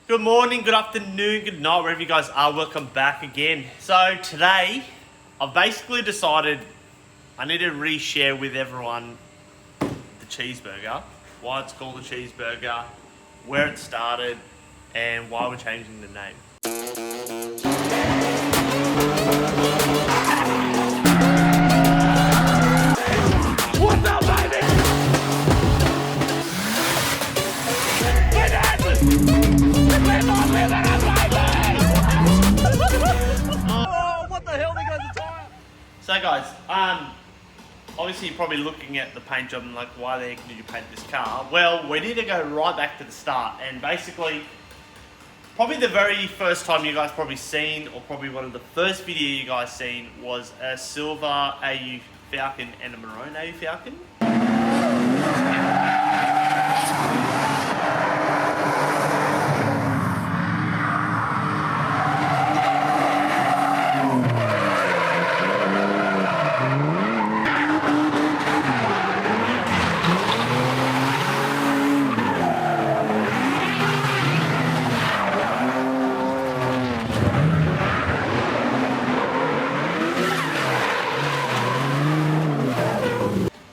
Good morning, good afternoon, good night, wherever you guys are. Welcome back again. So today, I've basically decided I need to reshare with everyone the cheeseburger, why it's called a cheeseburger, where it started, and why we're changing the name. What's up, baby? Oh, what the hell? There goes the tire. So guys, obviously you're probably looking at the paint job and like, why the heck did you paint this car? Well, we need to go right back to the start, and basically, probably the very first time you guys probably seen, or probably one of the first video you guys seen, was a silver AU Falcon and a maroon AU Falcon.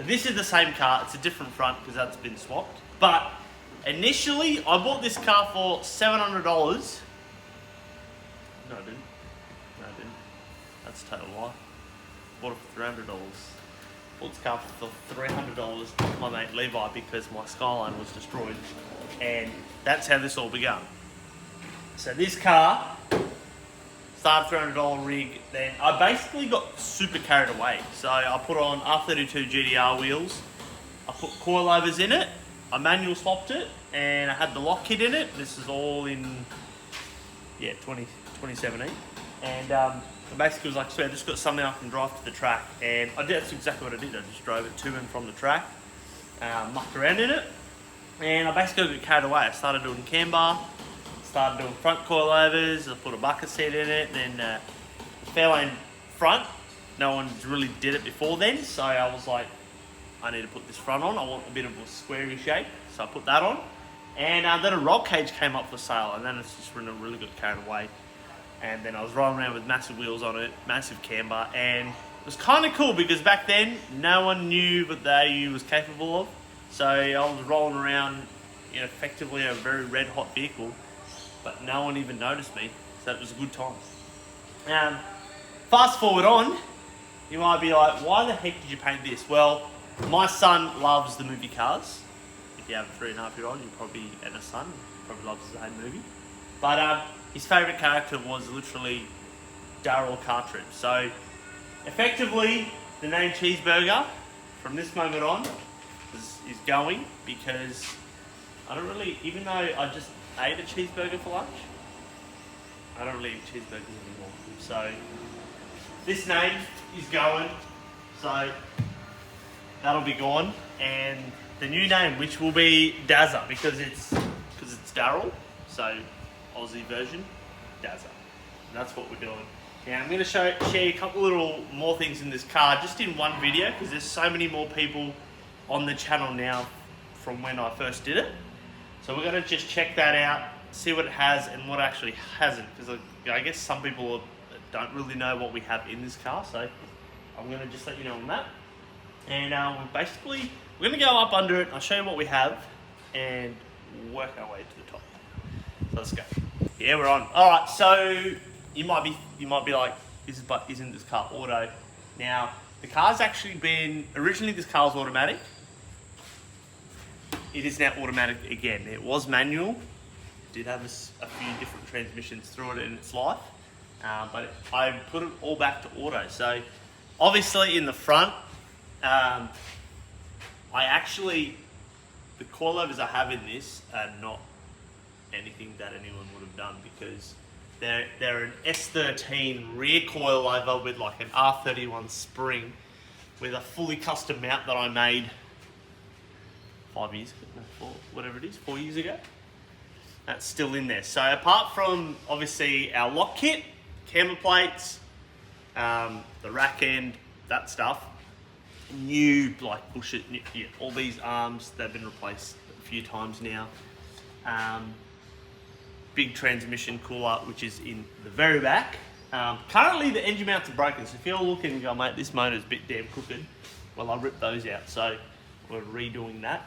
This is the same car, it's a different front because that's been swapped. But initially, I bought this car for $700. No, I didn't. That's a total lie. Bought it for $300. Bought this car for $300 off my mate Levi because my Skyline was destroyed. And that's how this all began. So this car started $300 rig, then I basically got super carried away. So I put on R32 GDR wheels, I put coilovers in it, I manual swapped it, and I had the lock kit in it. This is all in 2017. And I basically was like, so I just got something I can drive to the track. And that's exactly what I did. I just drove it to and from the track, mucked around in it, and I basically got carried away. I started doing cam bar, started doing front coilovers, I put a bucket seat in it, then fairlane front. No one really did it before then, so I was like, I need to put this front on. I want a bit of a squarey shape, so I put that on. And then a roll cage came up for sale, and then it's just really got carried away. And then I was rolling around with massive wheels on it, massive cam bar, and it was kind of cool because back then, no one knew what the AU was capable of. So I was rolling around in effectively a very red hot vehicle, but no one even noticed me, so it was a good time. Fast forward on, you might be like, why the heck did you paint this? Well, my son loves the movie Cars. If you have a 3.5-year-old, and a son, probably loves the same movie. But his favourite character was literally Darryl Cartridge. So, effectively, the name Cheeseburger, from this moment on, is going, because I don't really, even though I just ate a cheeseburger for lunch, I don't really eat cheeseburgers anymore. So this name is going, so that'll be gone, and the new name, which will be Dazza, because it's Darryl, so Aussie version, Dazza. And that's what we're doing. Now I'm going to share a couple little more things in this car, just in one video, because there's so many more people on the channel now from when I first did it. So we're going to just check that out, see what it has and what actually hasn't, because I guess some people don't really know what we have in this car, so I'm going to just let you know on that. And we're going to go up under it, I'll show you what we have, and work our way to the top. So let's go. Yeah, we're on. Alright, so you might be like, isn't this car auto? Now, the car's actually been, originally this car was automatic. It is now automatic again. It was manual. It did have a few different transmissions through it in its life, but I put it all back to auto. So obviously in the front, the coilovers I have in this are not anything that anyone would have done, because they're an S13 rear coilover with like an R31 spring with a fully custom mount that I made 4 years ago. That's still in there. So apart from obviously our lock kit, camber plates, the rack end, that stuff, new like all these arms, they've been replaced a few times now. big transmission cooler, which is in the very back. Currently the engine mounts are broken, so if you're looking and go, mate, this motor's a bit damn crooked, well, I ripped those out, so we're redoing that.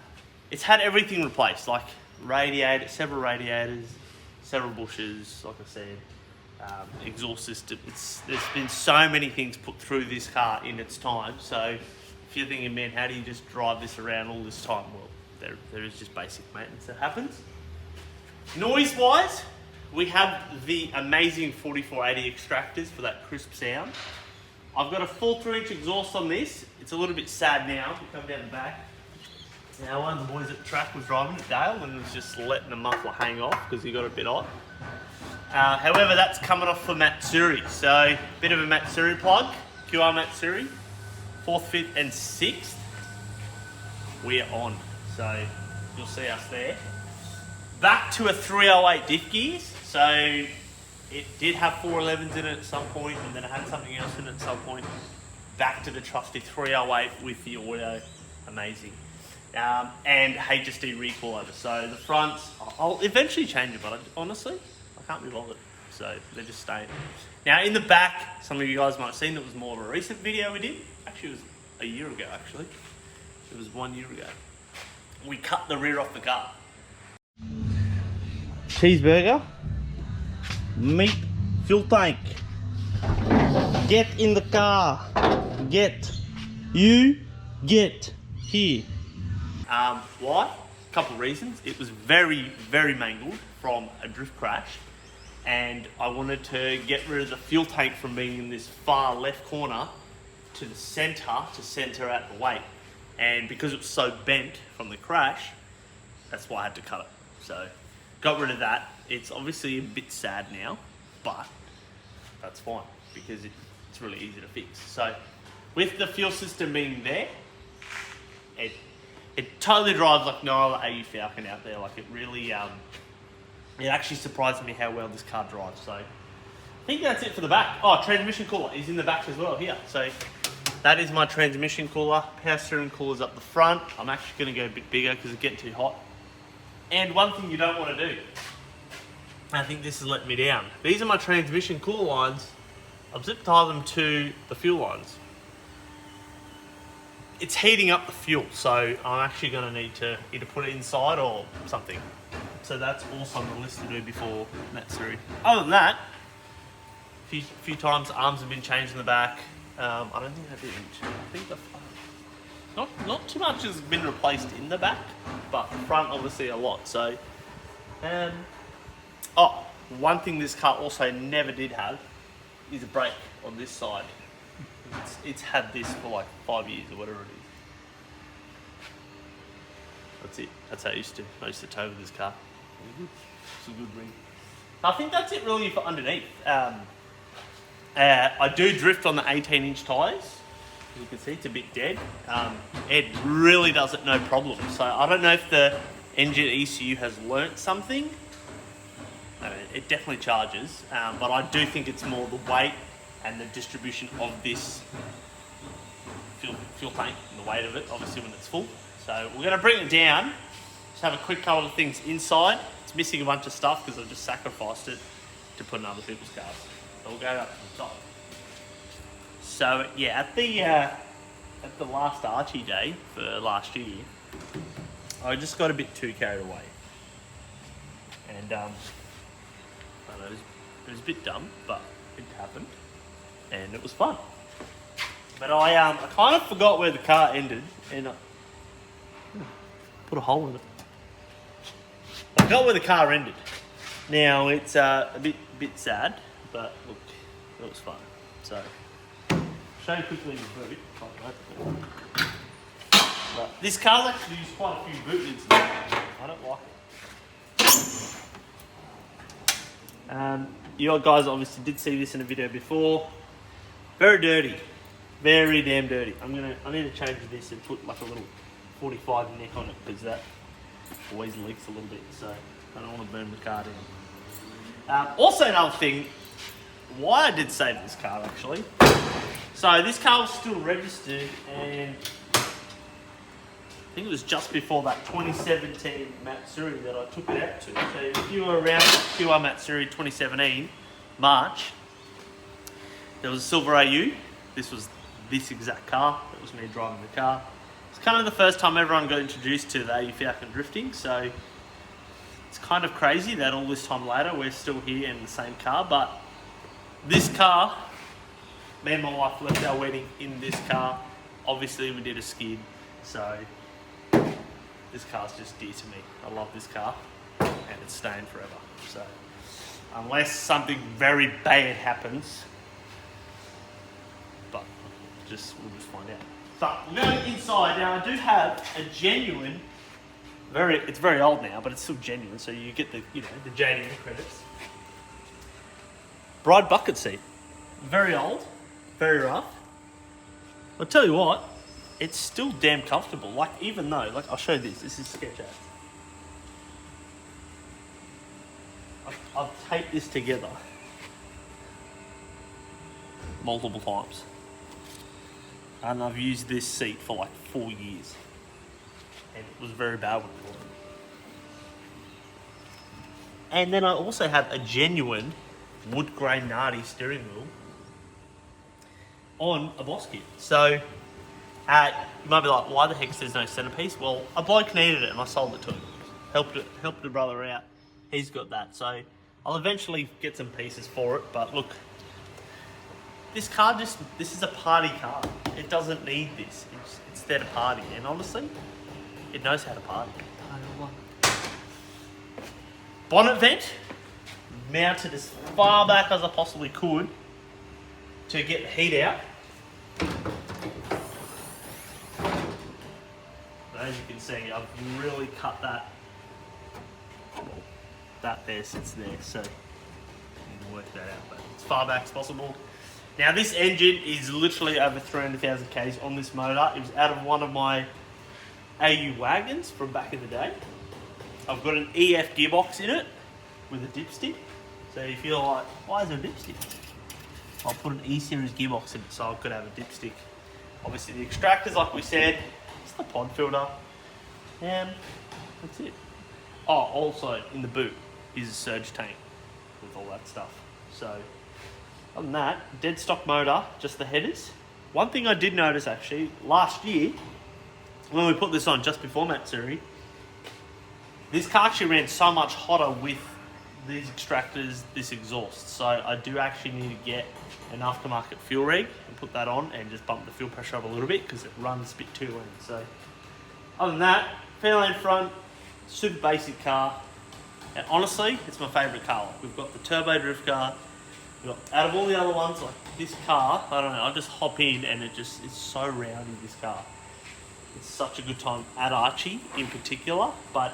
It's had everything replaced, like several radiators, several bushes, like I said, exhaust system. There's been so many things put through this car in its time, so if you're thinking, man, how do you just drive this around all this time? Well, there is just basic maintenance that happens. Noise-wise, we have the amazing 4480 extractors for that crisp sound. I've got a full 3-inch exhaust on this. It's a little bit sad now. If you come down the back. Now, one of the boys at the track was driving it, Dale, and was just letting the muffler hang off because he got a bit hot. However, that's coming off for Matsuri. So, bit of a Matsuri plug. QR Matsuri. 4th, 5th, and 6th. We're on. So, you'll see us there. Back to a 308 diff gears. So it did have 411s in it at some point, and then it had something else in it at some point. Back to the trusty 308 with the audio, amazing. And HSD recoil over. So the fronts, I'll eventually change it, but honestly, I can't be bothered. So they're just staying. Now in the back, some of you guys might have seen, it was more of a recent video we did. Actually, it was a year ago, actually. It was 1 year ago. We cut the rear off the car. Cheeseburger, meat, fuel tank. Get in the car. Get here. Why? A couple of reasons. It was very, very mangled from a drift crash, and I wanted to get rid of the fuel tank from being in this far left corner to the center to center out the weight. And because it was so bent from the crash, that's why I had to cut it. So got rid of that. It's obviously a bit sad now, but that's fine because it's really easy to fix. So with the fuel system being there, it totally drives like no other AU Falcon out there. Like it really, it actually surprised me how well this car drives. So I think that's it for the back. Oh, transmission cooler is in the back as well here. So that is my transmission cooler. Power steering cooler's up the front. I'm actually going to go a bit bigger because it's getting too hot. And one thing you don't want to do, I think this has let me down. These are my transmission cooler lines. I've zip tied them to the fuel lines. It's heating up the fuel, so I'm actually going to need to either put it inside or something. So that's also on the list to do before Matsuri. Other than that, a few times arms have been changed in the back. I don't think I did. I think not too much has been replaced in the back, but the front obviously a lot. So, one thing this car also never did have is a brake on this side. It's had this for like 5 years or whatever it is. That's it. That's how I used to tow with this car. It's a good ring. I think that's it really for underneath. I do drift on the 18-inch tyres. As you can see, it's a bit dead. It really does it no problem. So I don't know if the engine ECU has learnt something. It definitely charges, but I do think it's more the weight and the distribution of this fuel tank and the weight of it, obviously when it's full. So we're going to bring it down. Just have a quick couple of things inside. It's missing a bunch of stuff because I've just sacrificed it to put in other people's cars. So we'll go up to the top. So yeah, at the last Archie day for last year, I just got a bit too carried away, and I don't know, it was a bit dumb, but it happened, and it was fun. But I kind of forgot where the car ended, and I put a hole in it. I forgot where the car ended. Now it's a bit sad, but look, it was fun. So, show you quickly the boot. But this car's actually used quite a few boot lids. I don't like it. You guys obviously did see this in a video before. Very dirty. Very damn dirty. I need to change this and put like a little 45 neck on it because that always leaks a little bit. So I don't want to burn the car down. Also another thing, why I did save this car actually. So this car was still registered and think it was just before that 2017 Matsuri that I took it out to. So if you were around QR Matsuri 2017, March, there was a silver AU. This was this exact car. It was me driving the car. It's kind of the first time everyone got introduced to the AU Falcon drifting, so it's kind of crazy that all this time later we're still here in the same car. But this car, me and my wife left our wedding in this car. Obviously we did a skid, so this car's just dear to me. I love this car and it's staying forever. So unless something very bad happens, but we'll just find out. But going inside, now I do have a genuine, it's very old now, but it's still genuine, so you get the the JDM credits. Bride bucket seat. Very old, very rough. I'll tell you what, it's still damn comfortable. Like, even though, like, I'll show you this is sketch ad. I've taped this together multiple times. And I've used this seat for like 4 years. And it was very bad when I bought it. And then I also have a genuine wood grain Nardi steering wheel on a boss kit. So you might be like, why the heck there's no centerpiece? Well, a bloke needed it and I sold it to him. Helped a brother out. He's got that. So I'll eventually get some pieces for it. But look, this car this is a party car. It doesn't need this. It's there to party. And honestly, it knows how to party. Bonnet vent, mounted as far back as I possibly could to get the heat out. But as you can see, I've really cut that. That there sits there, so you can work that out. But as far back as possible. Now this engine is literally over 300,000 Ks on this motor. It was out of one of my AU wagons from back in the day. I've got an EF gearbox in it with a dipstick. So if you're like, why is there a dipstick? I'll put an E-series gearbox in it so I could have a dipstick. Obviously the extractors, like we said, it's the pod filter. And that's it. Oh, also in the boot is a surge tank with all that stuff. So other than that, dead stock motor, just the headers. One thing I did notice actually, last year, when we put this on just before Matsuri, this car actually ran so much hotter with these extractors, this exhaust. So I do actually need to get an aftermarket fuel rig and put that on and just bump the fuel pressure up a little bit because it runs a bit too lean. So other than that, Fairlane front, super basic car. And honestly, it's my favourite car. We've got the turbo drift car. Out of all the other ones, like this car, I don't know, I just hop in and it's so rowdy, this car. It's such a good time at Archie in particular, but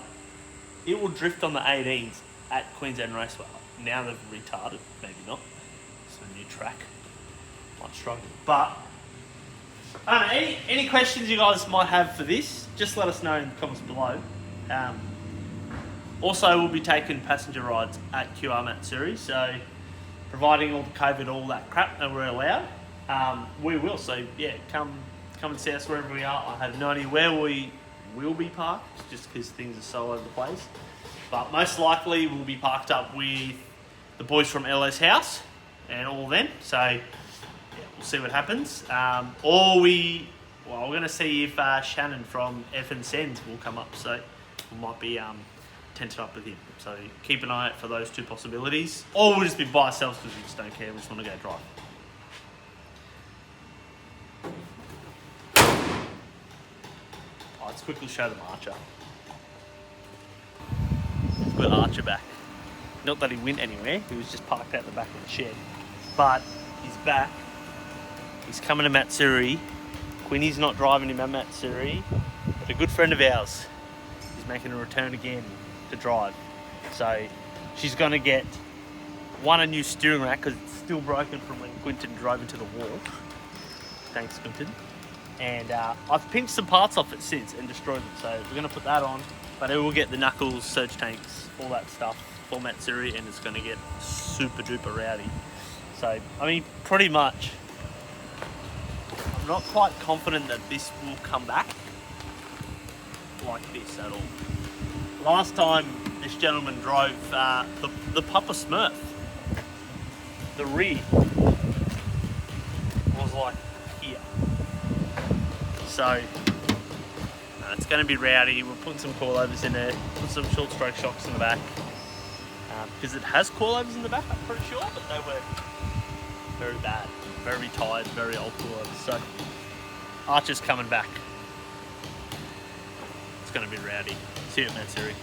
it will drift on the 18s at Queensland Raceway. Now they've retarded, maybe not. It's a new track. Might struggle. But, I don't know, any questions you guys might have for this, just let us know in the comments below. Also, we'll be taking passenger rides at QR Matsuri, so providing all the COVID, all that crap that we're allowed, we will. So yeah, come and see us wherever we are. I have no idea where we will be parked, just because things are so over the place. But most likely we'll be parked up with the boys from LS House and all of them. So yeah, we'll see what happens. We're going to see if Shannon from F and Sens will come up. So we might be tented up with him. So keep an eye out for those two possibilities. Or we'll just be by ourselves because we just don't care. We just want to go drive. Let's quickly show them Archer. We've got Archer back. Not that he went anywhere. He was just parked out the back of the shed. But he's back. He's coming to Matsuri. Quinny's not driving him at Matsuri. But a good friend of ours is making a return again to drive. So she's going to get a new steering rack because it's still broken from when Quinton drove into the wall. Thanks, Quinton. And I've pinched some parts off it since and destroyed them. So we're going to put that on. But it will get the knuckles, surge tanks, all that stuff for Matsuri, and it's going to get super duper rowdy. So, I mean, pretty much, I'm not quite confident that this will come back. like this at all. Last time this gentleman drove the Papa Smurf, the rear was like here. So it's going to be rowdy. We'll put some coilovers in there, put some short stroke shocks in the back, because it has coilovers in the back, I'm pretty sure, but they were very bad, very tired, very old coilovers. So Archer's coming back. It's going to be rowdy. See you at Matsuri.